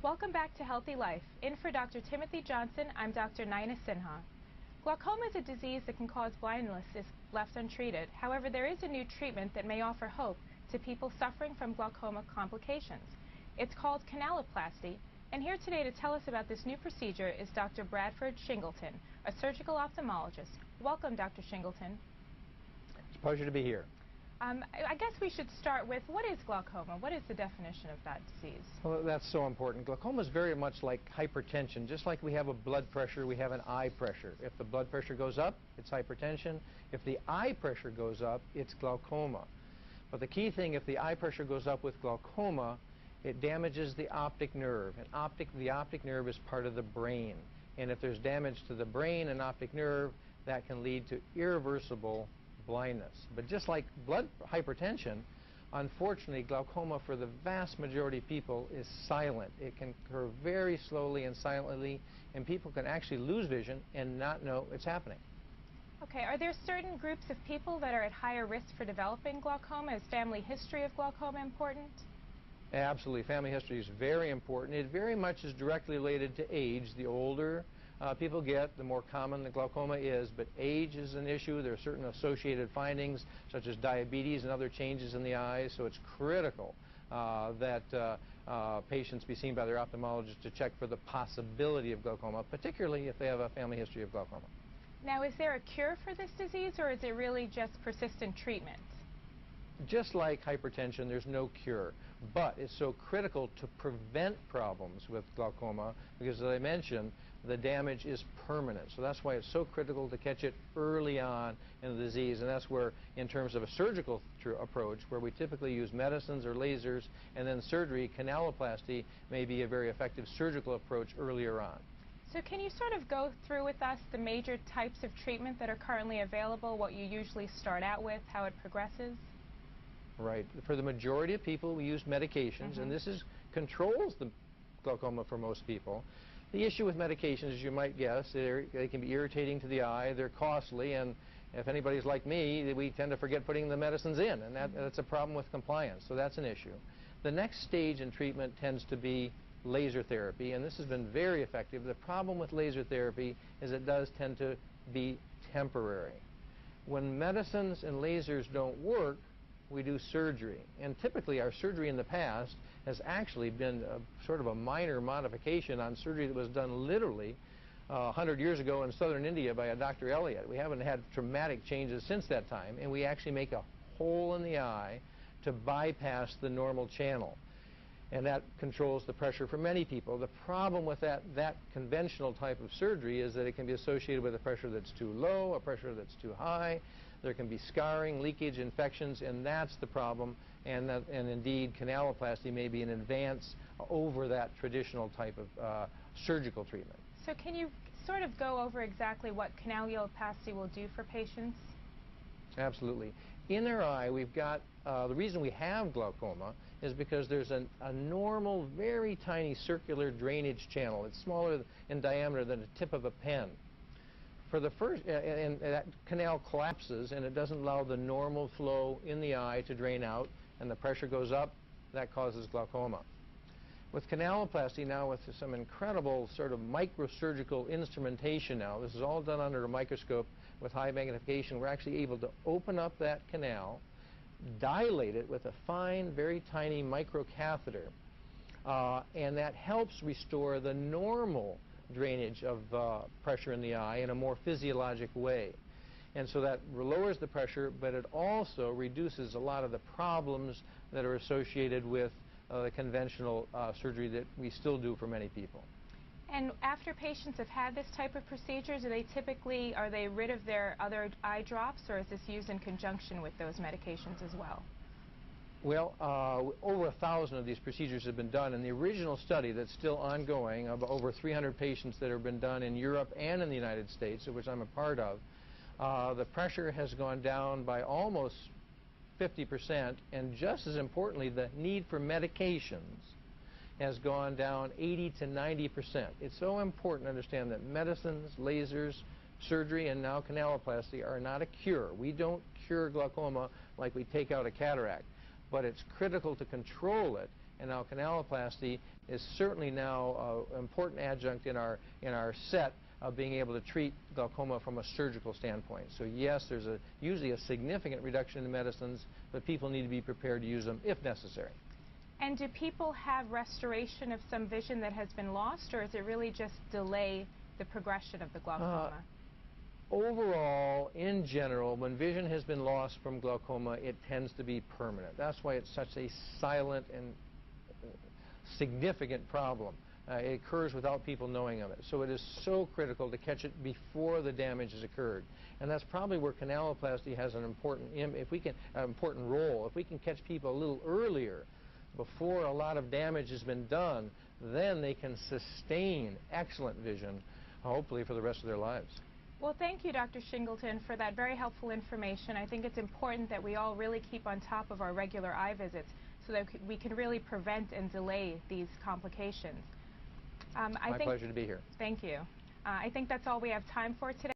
Welcome back to Healthy Life. In for Dr. Timothy Johnson, I'm Dr. Naina Sinha. Glaucoma is a disease that can cause blindness if left untreated. However, there is a new treatment that may offer hope to people suffering from glaucoma complications. It's called canaloplasty, and here today to tell us about this new procedure is Dr. Bradford Shingleton, a surgical ophthalmologist. Welcome, Dr. Shingleton. It's a pleasure to be here. I guess we should start with, what is glaucoma? What is the definition of that disease? Well, that's so important. Glaucoma is very much like hypertension. Just like we have a blood pressure, we have an eye pressure. If the blood pressure goes up, it's hypertension. If the eye pressure goes up, it's glaucoma. But the key thing, if the eye pressure goes up with glaucoma, it damages the optic nerve. And the optic nerve is part of the brain. And if there's damage to the brain and optic nerve, that can lead to irreversible blindness. But just like blood hypertension, unfortunately, glaucoma for the vast majority of people is silent. It can occur very slowly and silently, and people can actually lose vision and not know it's happening. Okay, are there certain groups of people that are at higher risk for developing glaucoma? Is family history of glaucoma important? Absolutely. Family history is very important. It very much is directly related to age. The older people get, the more common the glaucoma is, but age is an issue. There are certain associated findings, such as diabetes and other changes in the eyes, so it's critical that patients be seen by their ophthalmologist to check for the possibility of glaucoma, particularly if they have a family history of glaucoma. Now, is there a cure for this disease, or is it really just persistent treatment? Just like hypertension, there's no cure, but it's so critical to prevent problems with glaucoma because, as I mentioned, the damage is permanent. So that's why it's so critical to catch it early on in the disease, and that's where, in terms of a surgical approach, where we typically use medicines or lasers and then surgery, canaloplasty may be a very effective surgical approach earlier on. So can you sort of go through with us the major types of treatment that are currently available, what you usually start out with, how it progresses? Right. For the majority of people, we use medications, and this controls the glaucoma for most people. The issue with medications, as you might guess, they can be irritating to the eye, they're costly, and if anybody's like me, we tend to forget putting the medicines in, and that's a problem with compliance, so that's an issue. The next stage in treatment tends to be laser therapy, and this has been very effective. The problem with laser therapy is it does tend to be temporary. When medicines and lasers don't work, we do surgery, and typically our surgery in the past has actually been sort of a minor modification on surgery that was done literally 100 years ago in southern India by a Dr. Elliott. We haven't had traumatic changes since that time, and we actually make a hole in the eye to bypass the normal channel, and that controls the pressure for many people. The problem with that conventional type of surgery is that it can be associated with a pressure that's too low, a pressure that's too high. There can be scarring, leakage, infections, and that's the problem. And indeed, canaloplasty may be an advance over that traditional type of surgical treatment. So can you sort of go over exactly what canaloplasty will do for patients? Absolutely. In their eye, we've got, the reason we have glaucoma is because there's a normal, very tiny circular drainage channel. It's smaller in diameter than the tip of a pen. For the first, and that canal collapses, and it doesn't allow the normal flow in the eye to drain out, and the pressure goes up. That causes glaucoma. With canaloplasty now, with some incredible sort of microsurgical instrumentation now, this is all done under a microscope with high magnification, we're actually able to open up that canal, dilate it with a fine, very tiny microcatheter, and that helps restore the normal drainage of pressure in the eye in a more physiologic way. And so that lowers the pressure, but it also reduces a lot of the problems that are associated with the conventional surgery that we still do for many people. And after patients have had this type of procedure, are they rid of their other eye drops, or is this used in conjunction with those medications as well? Well, over 1,000 of these procedures have been done. In the original study that's still ongoing, of over 300 patients that have been done in Europe and in the United States, of which I'm a part of, the pressure has gone down by almost 50%, and just as importantly, the need for medications has gone down 80 to 90%. It's so important to understand that medicines, lasers, surgery, and now canaloplasty are not a cure. We don't cure glaucoma like we take out a cataract, but it's critical to control it and now canaloplasty is certainly now an important adjunct in our set of being able to treat glaucoma from a surgical standpoint. So yes, there's usually a significant reduction in medicines, but people need to be prepared to use them if necessary. And do people have restoration of some vision that has been lost, or is it really just delay the progression of the glaucoma? Overall, in general, when vision has been lost from glaucoma, it tends to be permanent. That's why it's such a silent and significant problem. It occurs without people knowing of it. So it is so critical to catch it before the damage has occurred. And that's probably where canaloplasty has an important role. If we can catch people a little earlier, before a lot of damage has been done, then they can sustain excellent vision, hopefully for the rest of their lives. Well, thank you, Dr. Shingleton, for that very helpful information. I think it's important that we all really keep on top of our regular eye visits so that we can really prevent and delay these complications. My pleasure to be here. Thank you. I think that's all we have time for today.